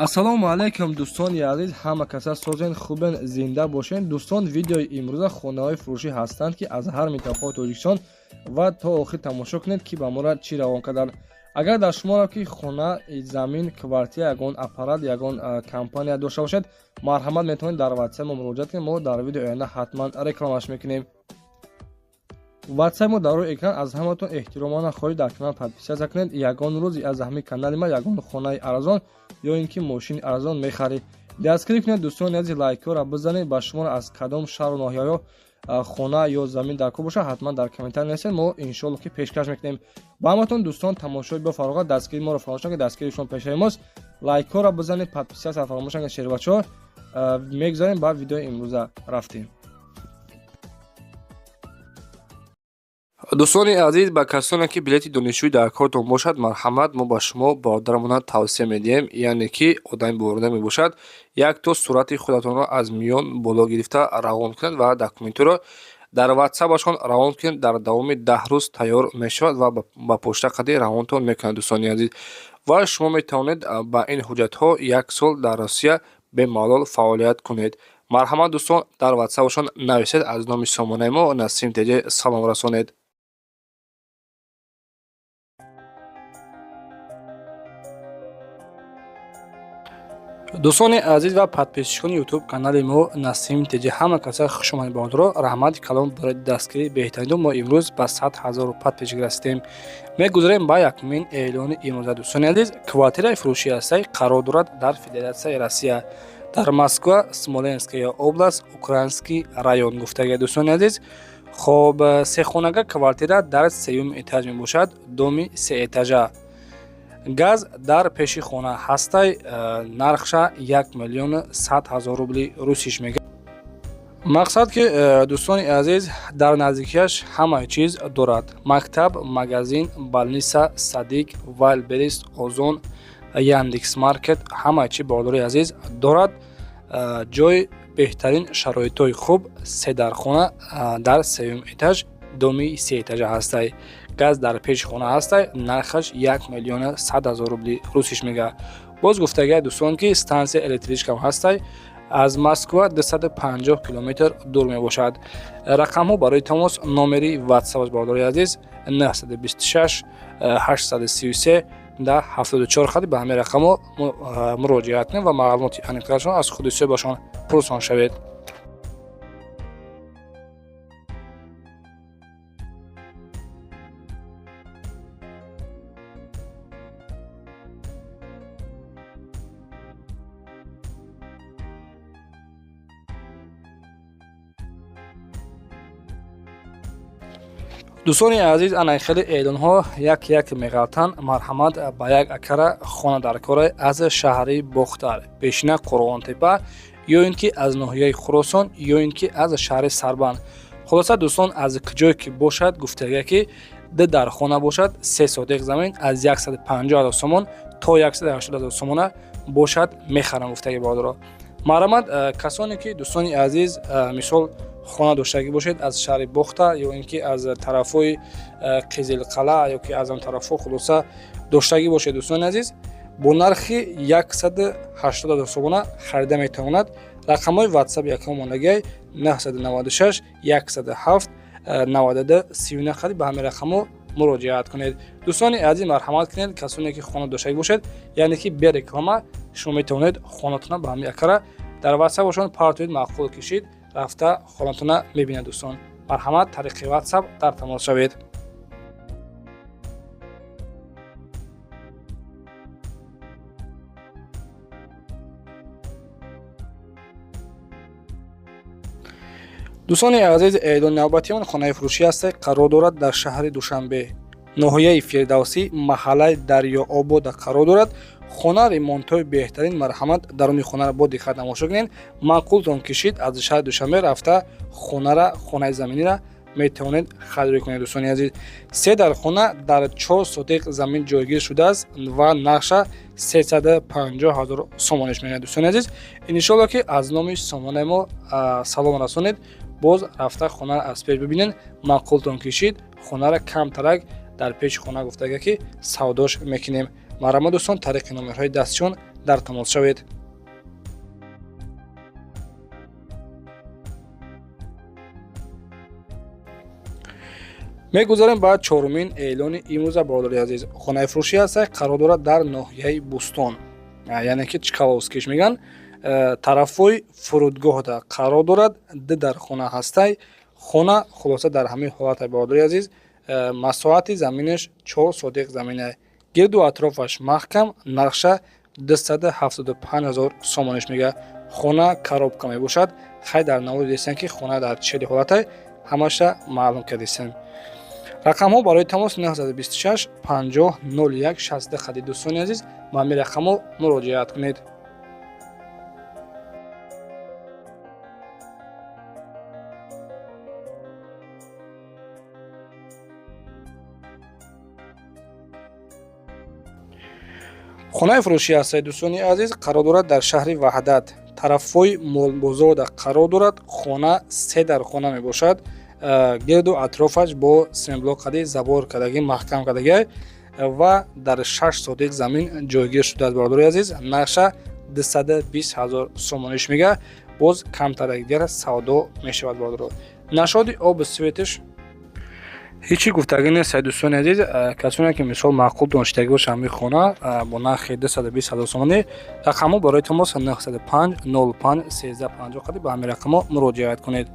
ассалому алайкум дӯстони азиз, ҳама каса созен хубен, зинда бошен. Дӯстон, видеои имрӯза хонаҳои фурӯшӣ ҳастанд ки аз ҳар минтақаҳои Тоҷикистон ва то охир тамошо кунед ки ба моро чӣ равон карданд. Агар дар шуморо ки хона, замин, квартира, ягон аппарат, ягон компания дошта бошед, марҳамат метавонед дар ватсап мо муроҷиат кунед. Мо дар видеои оянда ҳатман рекламаш мекунем. ватсап мо дар рӯи экран. аз ҳаматон эҳтиромона хоҳиш дар канал подписатсия кунед. ягон рӯзи аз ҳамин канали ма ягон хонаи арзон ё ин ки мошини арзон мехаред, дастгирӣ кунед. дӯстони азиз, лайкҳоро бизанед. ба шумо аз кадом шаҳру ноҳияҳо хона ё замин дар кор боша, ҳатман дар комментар нависед. мо иншоалло ки пешкаш мекунем. ба ҳаматон дӯстон, тамошои бафароғат, дастгирии моро фаромӯш накунед. дастгирии шумо пешаи мост. лайкҳоро бизанед, подписатсияро фаромӯш накунед. шербачаҳо мегзарем ба видеои имрӯза рафтем. дӯстони азиз, ба касоне ки билети донишҷӯӣ дар кортон бошад, марҳамат, мо ба шумо бародарамона тавсия медиҳем, яъне ки одами боварда мебошад як то сурати худатонро аз миён боло гирифта равон кунед ва документиро дар ватсапашон равон кунед. дар давоми 10 рӯз тайёр мешавад ва ба почта қадӣ равонтон мекунад. дӯстони азиз, ва шумо метавонед ба ин ҳуҷҷатҳо 1 сол дар Росия бемалол фаъолият кунед. марҳамат дӯстон, дар ватсапашон нависед. аз номи сомонаи мо Насим Теҷа салом расонед. дӯстони азиз ва подписчикони ютуб канали мо Насим Теҷа, ҳама каса хушомадед ба онро. раҳмати калом барои дастгирии беҳтарин. мо имрӯз ба 100 000 подписчик расидем. мегузарем ба якумин эълони имрӯза. дӯстони азиз, квартираи фурӯшии ҳастаи қарор дорад дар Федератсияи Россия, дар Москва, Смоленская област, Украинский район гуфтага. дӯстони азиз, хоб сехонага квартира дар 3-ум этаж мебошад, доми 3 этажа. газ дар пеши хона ҳастай, нархша 1 миллион 100 000 рубли русиш мегӯяд. мақсад ки дӯстони азиз, дар наздикияш ҳамаи чиз дорад. мактаб, магазин, балниса, садик, вайлберист, озон, яндекс маркет, ҳамаи чи бовардарои азиз дорад. ҷои беҳтарин, шароитҳои хуб, 3 дар хона дар 3-ум этаж, доми 3 этажа ҳастай. газ дар пеши хона ҳастай, нархаш 1 миллион 100 000 рубли русиш мегӯяд. боз гуфтага дӯстон ки станция электричкам ҳастай, аз Москва 250 километр дур мебошад. рақамҳо барои тамос, номери ватсапаш бовардарои азиз 926 833 74 хади. ба ҳамин рақамҳо муроҷиат кунед ва маълумоти аниқтарашон аз худи сӯҳбашон пурсон шавед. дӯстони азиз, анаи хеле эълонҳо як меғалтанд. марҳамат, ба як акара хона дар кора аз шаҳри Бохтар, пешина Қурғонтепа, ё ин ки аз ноҳияи Хӯросон, ё ин ки аз шаҳри Сарбанд. хулоса дӯстон, аз куҷое ки бошад гуфтага ки дар хона бошад 3 сотиқ замин аз 150 000 сомон то 180 000 сомона бошад, мехарам гуфтаги бовардаро. марҳамат, касоне ки дӯстони азиз, мисол хона доштагӣ бошед аз шаҳри Бохта ё ин ки аз тарафҳои Қизилқалъа ё ки аз он тарафҳо хулоса доштагӣ бошед, дӯстони азиз, бо нархи 180 000 сомона харида метавонад. рақамҳои ватсаби якумондагиай 996 107 92 39 хади. ба ҳамин рақамҳо муроҷиат кунед. дӯстони азиз, марҳамат кунед, касоне ки хона доштагӣ бошед, яъне ки бе реклама шумо метавонед хонатона ба ҳамин акара дар ватсапашон партоед маъқул кишид, рафта хонатона мебинед. дӯстон, марҳамат, тариқи ватсап дар тамос шавед. дӯстони азиз, эълони навбатиён, хонаи фурӯшӣ ҳастай қарор дорад дар шаҳри Душанбе, ноҳияи Фирдавсӣ, маҳаллаи Дарёобода қарор дорад. хона ремонтҳои беҳтарин. марҳамат, даруни хонара бо диққат тамошо кунед. маъқултон кишид аз шаҳри Душанбе рафта хонаи заминира метавонед харидорӣ кунед. дӯстони азиз, 3 дар хона дар 4 сотиқ замин ҷойгир шудааст ва нархша 350 000 сомониш мегӯяд. дӯстони азиз, иншоалло ки аз номи сомонаи мо салом расонед. боз рафта хонара аз пеш бибинед. маъқултон кишид, хонара камтарак дар пеши хона гуфтага ки савдош мекунем. марҳамат дӯстон, тариқи номерҳои дастишон дар тамос шавед. мегузарем ба чорумин эълони имрӯза бародари азиз. Хонаи фурӯшӣ ҳастай қарор дорад дар ноҳияи Бустон, яъне ки Чкаловскиш мегӯянд, тарафҳои фурудгоҳда қарор дорад. Дар хона ҳастай. Хона хулоса дар ҳамин ҳолате бародари азиз. Масоҳати заминаш 4 сотиқ заминае. Гирду атрофаш маҳкам. Нарша 275 000 сомониш мегӯяд. Хона коробка мебошад. Хай дар наводи дестем ки хона дар чили ҳолате ҳамаша маълум кардистем. рақамҳо барои тамос 926 50 01 60 хади дӯстони азиз, ба ҳамин рақамҳо муроҷиат кунед. хонаи фурӯшӣ ҳастаи дӯстони азиз қарор дорад дар шаҳри Ваҳдат. Тарафҳои молбозода қарор дорад. Хона 3 дар хона мебошад. гирду атрофаш бо семблоқади забор кардагӣ маҳкам кардагӣ ва дар 6 сотиқ замин ҷойгир шудааст бародари азиз. Нарша 220 000 сомониш мегӯяд. боз камтар дигар савдо мешавад бародаро. Нашоди оби светиш ҳичи гуфтагӣ нест ай дӯстони азиз. касоне ки мисол маъқул доништагӣ боша ҳамин хона бо нархи 220 000 сомонӣ, рақамҳо барои тамос 905 05 1350 хади ба ҳамин рақамҳо муроҷиат кунед.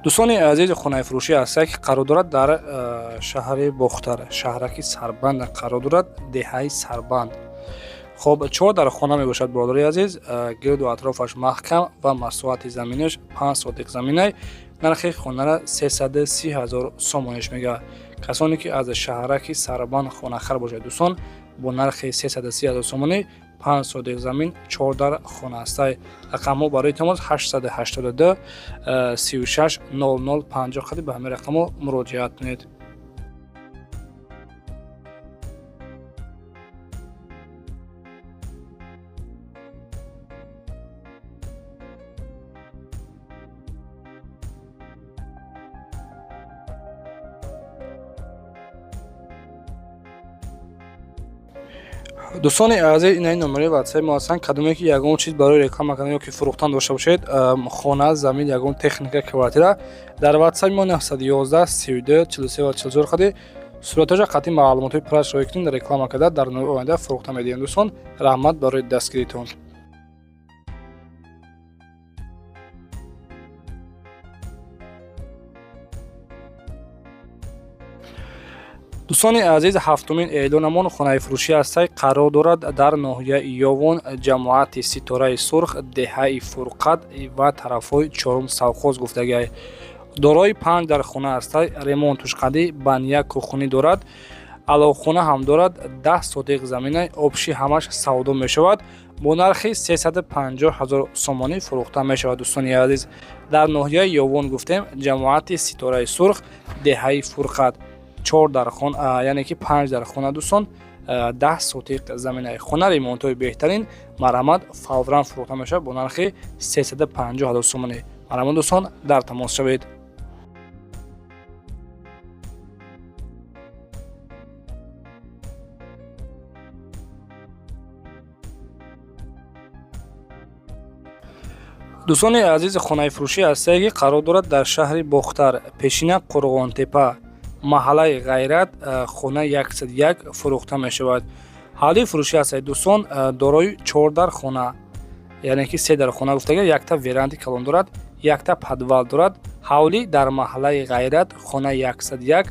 дӯстони азизи хонаи фурӯшӣ ҳастае ки қарор дорад дар шаҳри Бохтар, шаҳраки Сарбанд қарор дорад, деҳаи Сарбанд. хоб 4 дар хона мебошад бародари азиз. гирду атрофаш маҳкам ва масоҳати заминаш 5 сотиқ заминае. нархи хонара 330 000 сомониш мегӯяд. касоне ки аз шаҳраки Сарбанд хонахар бошад дӯстон, бо нархи 330 000 сомонӣ 5 сотиқ замин 4 дар хона ҳастай. рақамҳо барои тамос 882 36 00 50 хади ба ҳамин рақамҳо муроҷиат кунед. дӯстони азиз, ин номераи ватсаи мо ҳастанд. кадоме ки ягон чиз барои реклама кардан ёки фурӯхтан дошта бошед, хона, замин, ягон техника, квартира, дар ватсаи мо 911 32 43 44 хади суръаташа қатъи маълумотои пурра широя кунед, реклама карда дар номи оянда фурӯхта медиҳем. дӯстон, раҳмат барои дастгиритон. дӯстони азиз, ҳафтумин эълонамон хонаи фурӯшӣ ҳастай қарор дорад дар ноҳияи Ёвон, ҷамоати Ситораи Сурх, деҳаи Фурқат ва тарафҳои чорум Савхоз гуфтагӣ. дорои 5 дар хона ҳастай. ремонтуш қадӣ баня кӯхунӣ дорад. аловхона ҳам дорад. 10 сотиқ замина обши ҳамаш савдо мешавад. бо нархи 350 000 сомонӣ фурӯхта мешавад. дӯстони азиз, дар ноҳияи Ёвон гуфтем, ҷамоати Ситораи Сурх, деҳаи Фурқат. 4 дар хона, яъне ки 5 дар хона дӯстон, 10 сотиқ заминаи хона, ремонтҳои беҳтарин, марҳамат фавран фурӯхта мешавад бо нархи 350 000 сомонӣ. марҳамат дӯстон, дар тамос шавед. дӯстони азиз, хонаи фурӯшӣ ҳастае ки қарор дорад дар шаҳри Бохтар, пешина Қурғонтепа, маҳаллаи Ғайрат, хона 101 фурӯхта мешавад. ҳавлии фурӯшӣ ҳастаи дӯстон, дорои 4 дар хона, яъне ки 3 дар хона гуфтага, якта веранди калон дорад, якта подвал дорад. ҳавлӣ дар маҳаллаи Ғайрат, хона 101.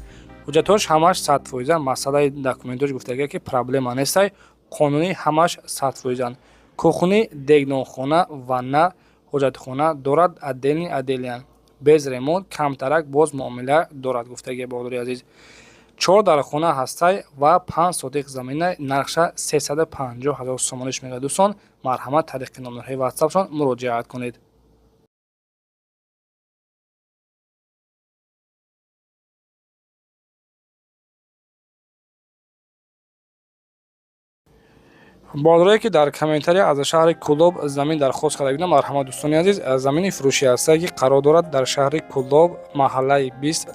ҳуҷҷатҳош ҳамаш 100%, масъалаи документош гуфтага ки проблема нестай, қонунӣ ҳамаш 100%. кӯхунӣ, дегнонхона, ванна, ҳуҷҷатхона дорад, отделиян. без ремонт, камтарак боз муомила дорад гуфтагӣ бародари азиз. 4 дар хона ҳастай ва 5 сотиқ замина, нарша 350 000 сомониш мегӯяд. дӯстон, марҳамат тариқи номерҳои ватсапшон муроҷиат кунед. بادرایی که در کامنتاری از شهر کولوب زمین درخواست کرده بودم، مرحمت دوستان عزیز، زمین فروشی است که قرار دارد در شهر کولوب محله 20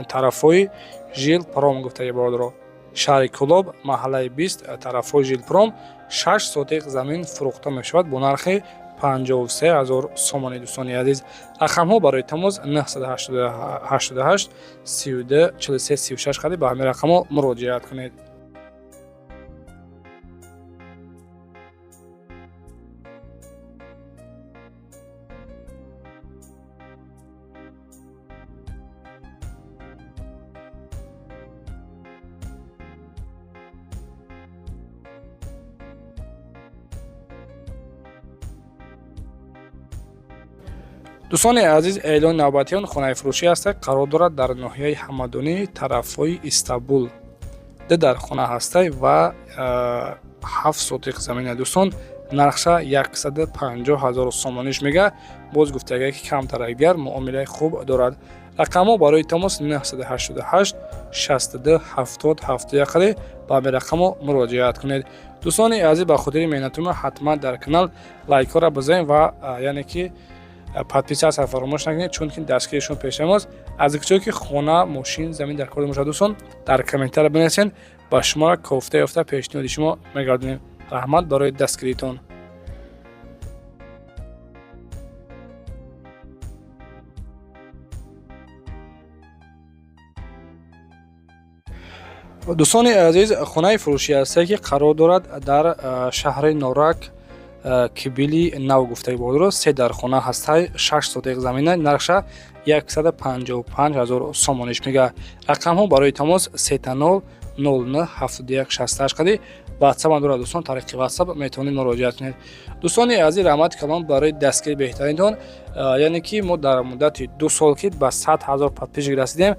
طرفای ژیل پروم گفته بادرو. شهر کولوب محله 20 طرفای ژیل پروم 6 سوتق زمین فروخته می شود با نرخ 53000 سومانی. دوستان عزیز، رقم ها برای تماس 988 32 43 36 خواهید به همین رقم ها مراجعت کنید. دوستان عزیز، اعلان نوبتیان خانه فروشی است که قرار دارد در ناحیه حمدانی طرفای استانبول در خانه هسته و 7 سوتق زمین. دوستان نرخش 150000 سومانیش میگه. باز گفته که کمتر اگر معامله خوب دارد. رقم ها برای تماس 988 62 70 71 با به رقم ها مراجعت کنید. دوستان عزیز، به خاطر مهنتتون حتما در کانال لایک ها را بزنید و یعنی که подписаться فراموش نکنید، چون که دستگیرشون پیش ماست. از کجا که خانه، ماشین، زمین در کار مشاهده دوستان در کامنتار بنویسید، با شما را کوفته یافته پیشنهاد شما میگردونیم. رحمت برای دستگیریتون. دوستان عزیز، خانه فروشی است که قرار دارد در شهر نورک کیبیلی نو گفته بود. 3 در خانه هسته 6 سوتق زمین، نرخش 155000 سومانیش میگه. رقم ها برای تماس 30 09 71 68 قدی واتساپ اندور دوستان طریق واتساپ میتونید مراجعه کنید. دوستان عزیز، رحمت کلام برای دستگیر بهترین تون، یعنی که ما در مدت 2 سال که به 100000 پادپیش رسیدیم.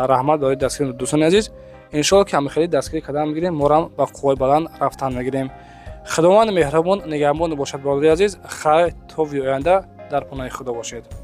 رحمت برای دستگیر دوستان عزیز، ان شاء الله که خیلی دستگیر قدم میگیریم، ما را با قوای بلند رفتن میگیریم. خداوند مهربان نگهبان باشد. برادر عزیز، خیر تا آینده در پناه خدا باشید.